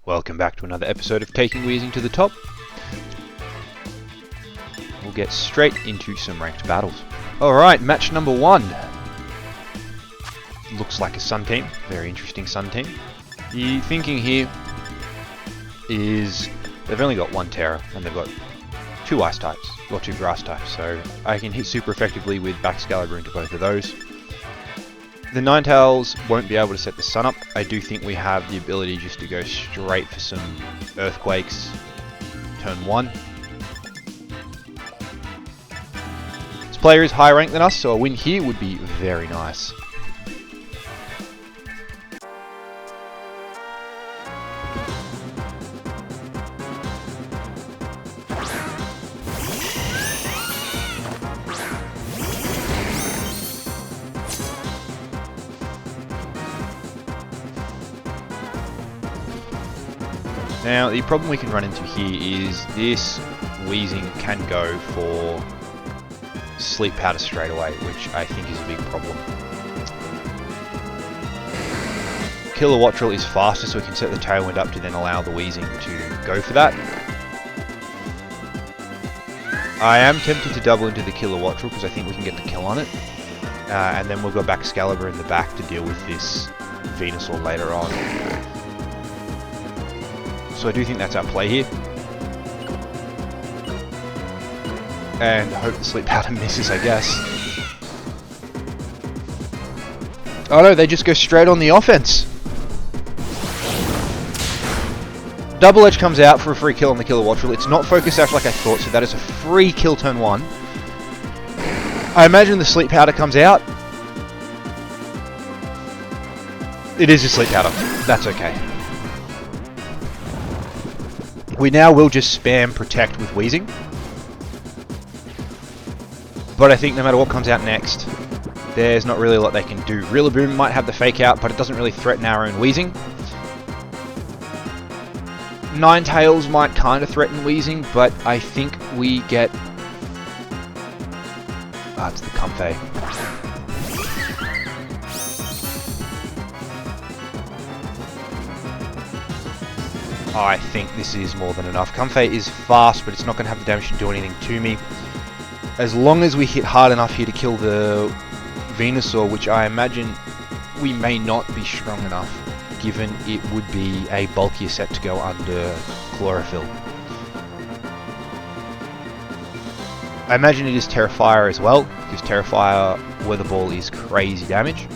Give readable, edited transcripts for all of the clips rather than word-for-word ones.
Welcome back to another episode of Taking Weezing to the Top. We'll get straight into some ranked battles. Alright, match number 1. Looks like a Sun team. Very interesting Sun team. The thinking here is they've only got one Terra and they've got 2 Ice types, or 2 Grass types, so I can hit super effectively with Excalibur into both of those. The Ninetales won't be able to set the Sun up. I do think we have the ability just to go straight for some Earthquakes turn 1. This player is higher ranked than us, so a win here would be very nice. Now, the problem we can run into here is this Weezing can go for Sleep Powder straight away, which I think is a big problem. Kilowattrel is faster, so we can set the Tailwind up to then allow the Weezing to go for that. I am tempted to double into the Kilowattrel because I think we can get the kill on it. And then we'll go back Excalibur in the back to deal with this Venusaur later on. So I do think that's our play here. And hope the Sleep Powder misses, I guess. Oh no, they just go straight on the offense. Double Edge comes out for a free kill on the Kilowattrel. It's not Focus Sash like I thought, so that is a free kill turn 1. I imagine the Sleep Powder comes out. It is a Sleep Powder. That's okay. We now will just spam Protect with Weezing. But I think no matter what comes out next, there's not really a lot they can do. Rillaboom might have the Fake Out, but it doesn't really threaten our own Weezing. Ninetales might kind of threaten Weezing, but I think we get... Ah, it's the Comfey. I think this is more than enough. Comfey is fast, but it's not going to have the damage to do anything to me. As long as we hit hard enough here to kill the Venusaur, which I imagine we may not be strong enough, given it would be a bulkier set to go under Chlorophyll. I imagine it is Terrafire as well, because Terrafire Weather Ball is crazy damage.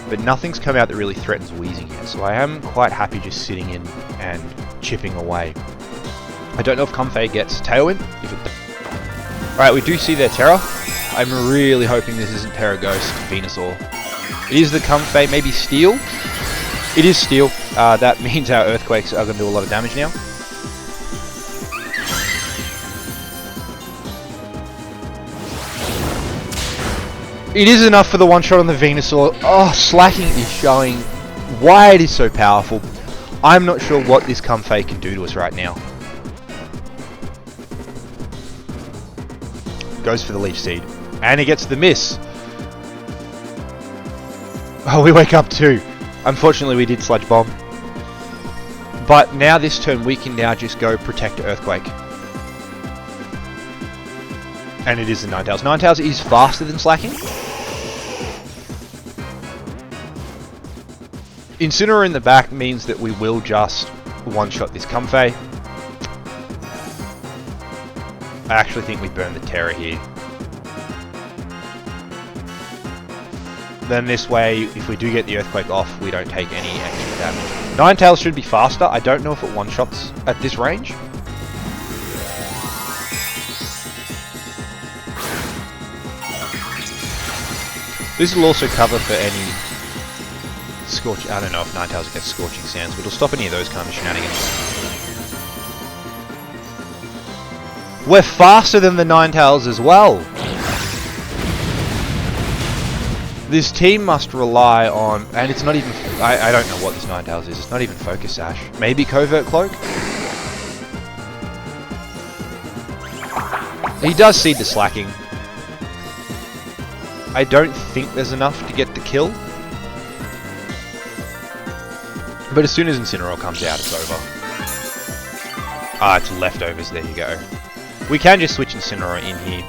But nothing's come out that really threatens Weezing yet, so I am quite happy just sitting in and chipping away. I don't know if Comfey gets Tailwind. If it does. Alright, we do see their Terra. I'm really hoping this isn't Terra Ghost Venusaur. It is the Comfey, maybe Steel? It is Steel. That means our Earthquakes are going to do a lot of damage now. It is enough for the one-shot on the Venusaur. Oh, Slacking is showing why it is so powerful. I'm not sure what this Comfey can do to us right now. Goes for the Leech Seed. And he gets the miss. Oh, we wake up too. Unfortunately, we did Sludge Bomb. But now this turn, we can now just go Protect Earthquake. And it is the Ninetales. Ninetales is faster than Slacking. Incineroar in the back means that we will just one-shot this Comfey. I actually think we burn the Terra here. Then this way, if we do get the Earthquake off, we don't take any extra damage. Ninetales should be faster. I don't know if it one-shots at this range. This will also cover for any Scorch... I don't know if Ninetales gets Scorching Sands, but it'll stop any of those kind of shenanigans. We're faster than the Ninetales as well. This team must rely on... And it's not even... I don't know what this Ninetales is. It's not even Focus Sash. Maybe Covert Cloak? He does seed the Slacking. I don't think there's enough to get the kill. But as soon as Incineroar comes out, it's over. Ah, it's leftovers, there you go. We can just switch Incineroar in here.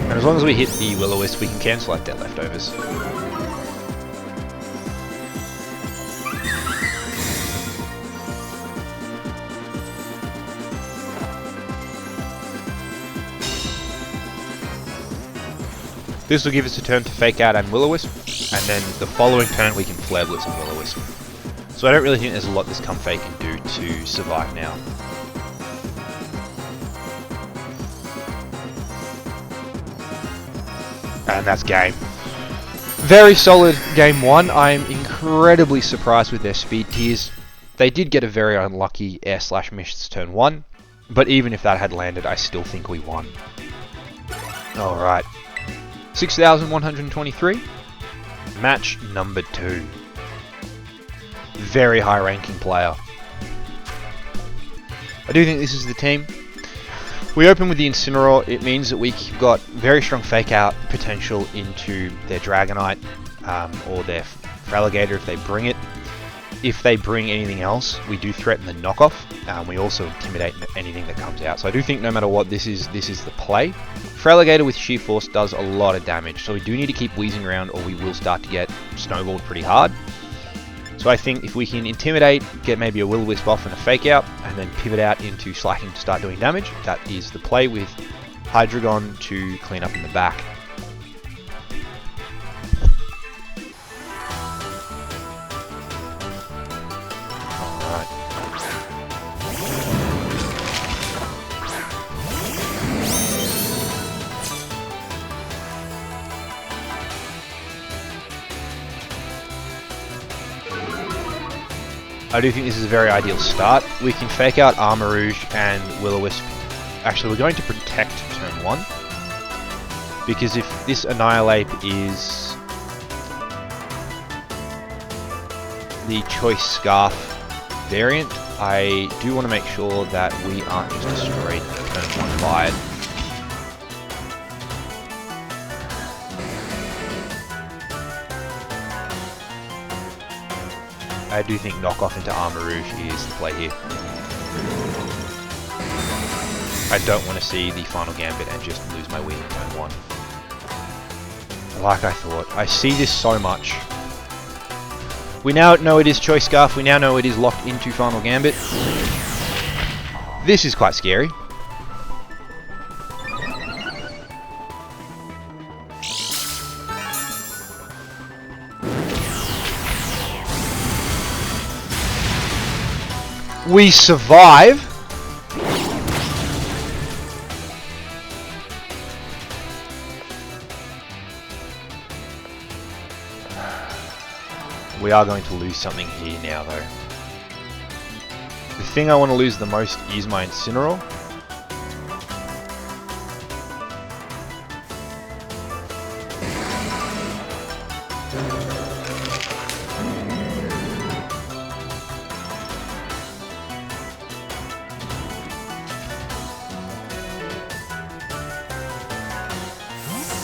And as long as we hit the Will-O-Wisp, we can cancel out their leftovers. This will give us a turn to Fake Out and Will-O-Wisp, and then the following turn we can Flare Blitz and Will-O-Wisp. So I don't really think there's a lot this Comfey can do to survive now. And that's game. Very solid game 1. I'm incredibly surprised with their speed tiers. They did get a very unlucky Air/Mist turn 1, but even if that had landed, I still think we won. Alright. 6,123. Match number 2. Very high ranking player. I do think this is the team. We open with the Incineroar. It means that we've got very strong Fake Out potential into their Dragonite or their Feraligatr if they bring it. If they bring anything else, we do threaten the knockoff. We also intimidate anything that comes out. So I do think no matter what, this is the play. Feraligatr with Sheer Force does a lot of damage, so we do need to keep Weezing around or we will start to get snowballed pretty hard. So I think if we can intimidate, get maybe a Will-O-Wisp off and a Fake Out, and then pivot out into Slacking to start doing damage, that is the play with Hydreigon to clean up in the back. Alright. I do think this is a very ideal start. We can Fake Out Armarouge and Will-O-Wisp. Actually, we're going to Protect turn 1. Because if this Annihilate is the Choice Scarf variant, I do want to make sure that we aren't just destroyed turn 1 by it. I do think knockoff into Armarouge is the play here. I don't want to see the final Gambit and just lose my win in turn 1. Like I thought. I see this so much. We now know it is Choice Scarf. We now know it is locked into final Gambit. This is quite scary. We survive. We are going to lose something here now though. The thing I want to lose the most is my Incineroar.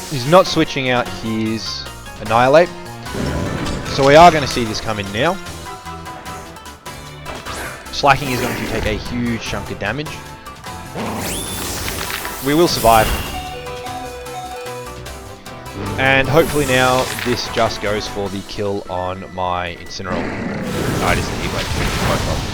He's not switching out his Annihilate, so we are going to see this come in now. Slacking is going to take a huge chunk of damage. We will survive. And hopefully now this just goes for the kill on my Incineroar. No, it is the Heatwave. No problem.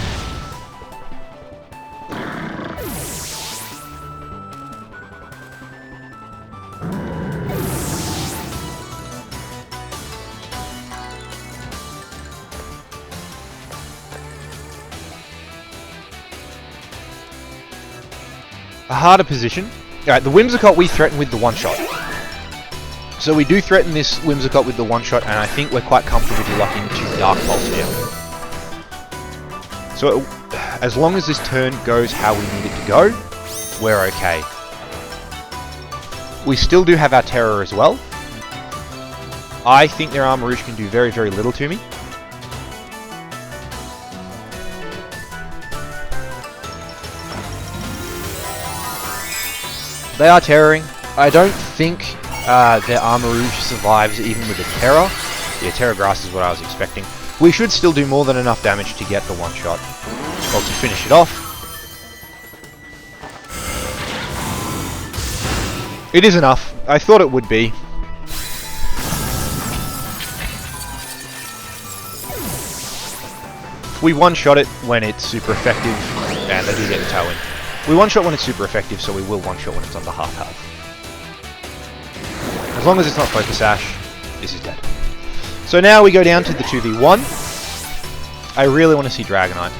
A harder position. Alright, the Whimsicott we threaten with the one-shot. So we do threaten this Whimsicott with the one-shot, and I think we're quite comfortable to lock into Dark Pulse now. So as long as this turn goes how we need it to go, we're okay. We still do have our Terror as well. I think their Armor Rouge can do very, very little to me. They are terroring. I don't think their Armor Rouge survives even with a Terror. Yeah, Terror Grass is what I was expecting. We should still do more than enough damage to get the one shot. Well, to finish it off. It is enough. I thought it would be. We one-shot it when it's super effective, and they do get the tail in. We one-shot when it's super effective, so we will one-shot when it's under half health. As long as it's not Focus Sash, this is dead. So now we go down to the 2v1. I really want to see Dragonite.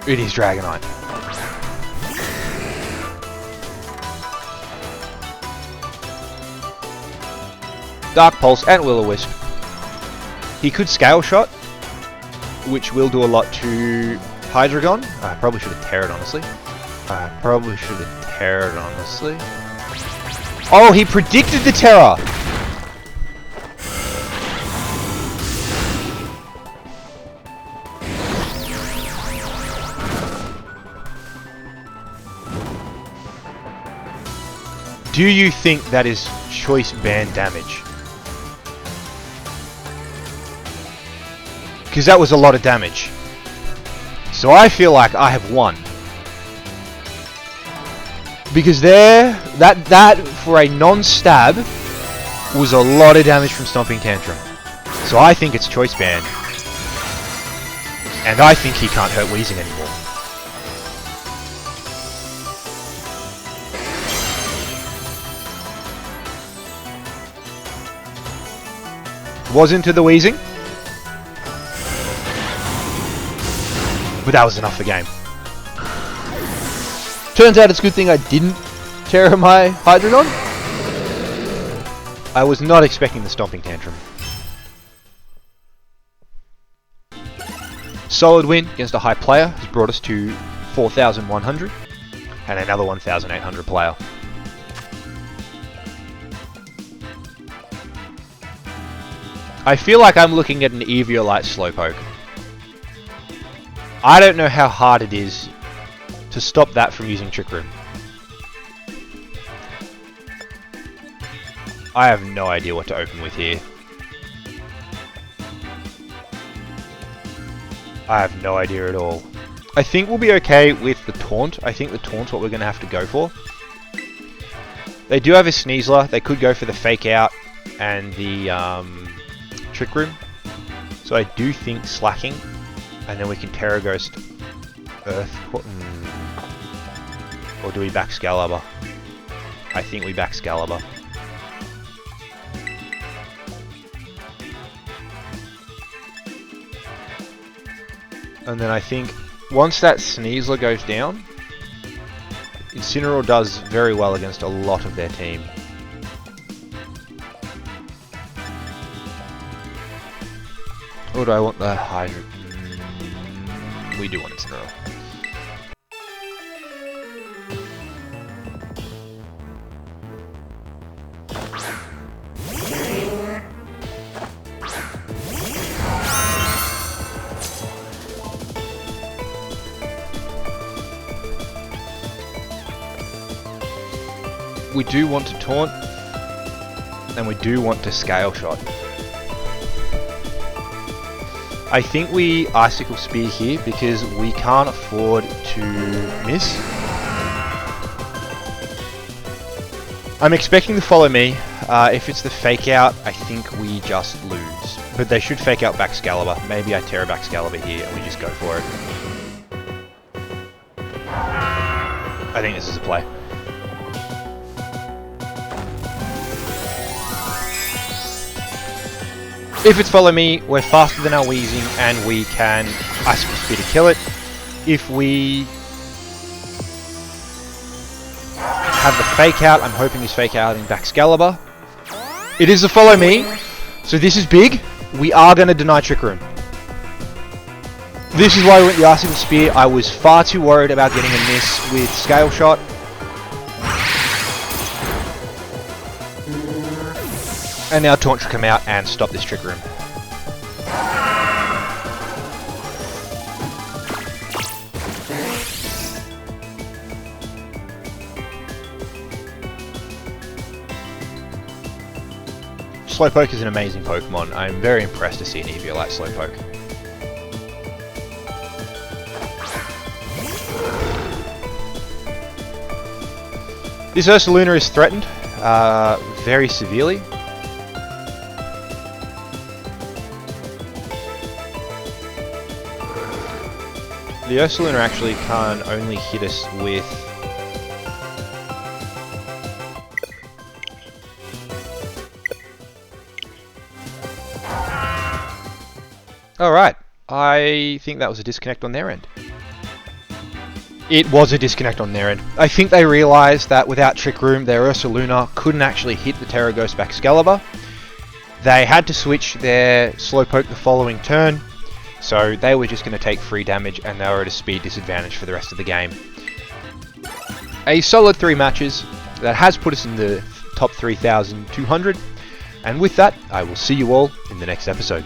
It is Dragonite. Dark Pulse and Will-O-Wisp. He could Scale Shot, which will do a lot to Hydreigon. I probably should have Terrored, honestly. Oh, he predicted the Terror! Do you think that is Choice Band damage? Because that was a lot of damage. So I feel like I have won. Because that for a non-stab was a lot of damage from Stomping Tantrum. So I think it's Choice Band. And I think he can't hurt Weezing anymore. Was into the Weezing. But that was enough for the game. Turns out it's a good thing I didn't Terror my Hydreigon. I was not expecting the Stomping Tantrum. Solid win against a high player has brought us to 4,100 and another 1,800 player. I feel like I'm looking at an Eviolite Slowpoke. I don't know how hard it is to stop that from using Trick Room. I have no idea what to open with here. I have no idea at all. I think we'll be okay with the Taunt. I think the Taunt's what we're going to have to go for. They do have a Sneasler. They could go for the Fake Out and the Trick Room. So I do think slacking. And then we can Terra Ghost Earth. Or do we back Excalibur? I think we back Excalibur. And then I think once that Sneasler goes down, Incineroar does very well against a lot of their team. Or do I want the Hydra? We do want Incineroar. We do want to Taunt, and we do want to Scale Shot. I think we Icicle Spear here because we can't afford to miss. I'm expecting to follow me. If it's the Fake Out, I think we just lose. But they should Fake Out back Excalibur. Maybe I Terra back Excalibur here and we just go for it. I think this is a play. If it's Follow Me, we're faster than our Weezing and we can Icicle Spear to kill it. If we have the Fake Out, I'm hoping he's Fake Out in back Excalibur. It is a Follow Me, so this is big. We are going to deny Trick Room. This is why we went the Icicle Spear. I was far too worried about getting a miss with Scale Shot. And now Taunt should come out and stop this Trick Room. Slowpoke is an amazing Pokemon. I'm very impressed to see an Eevee like Slowpoke. This Ursaluna is threatened very severely. The Ursaluna actually can only hit us with... Alright, I think that was a disconnect on their end. It was a disconnect on their end. I think they realised that without Trick Room, their Ursaluna couldn't actually hit the Terra Ghost Excalibur. They had to switch their Slowpoke the following turn, so they were just going to take free damage and they were at a speed disadvantage for the rest of the game. A solid 3 matches that has put us in the top 3,200, and with that, I will see you all in the next episode.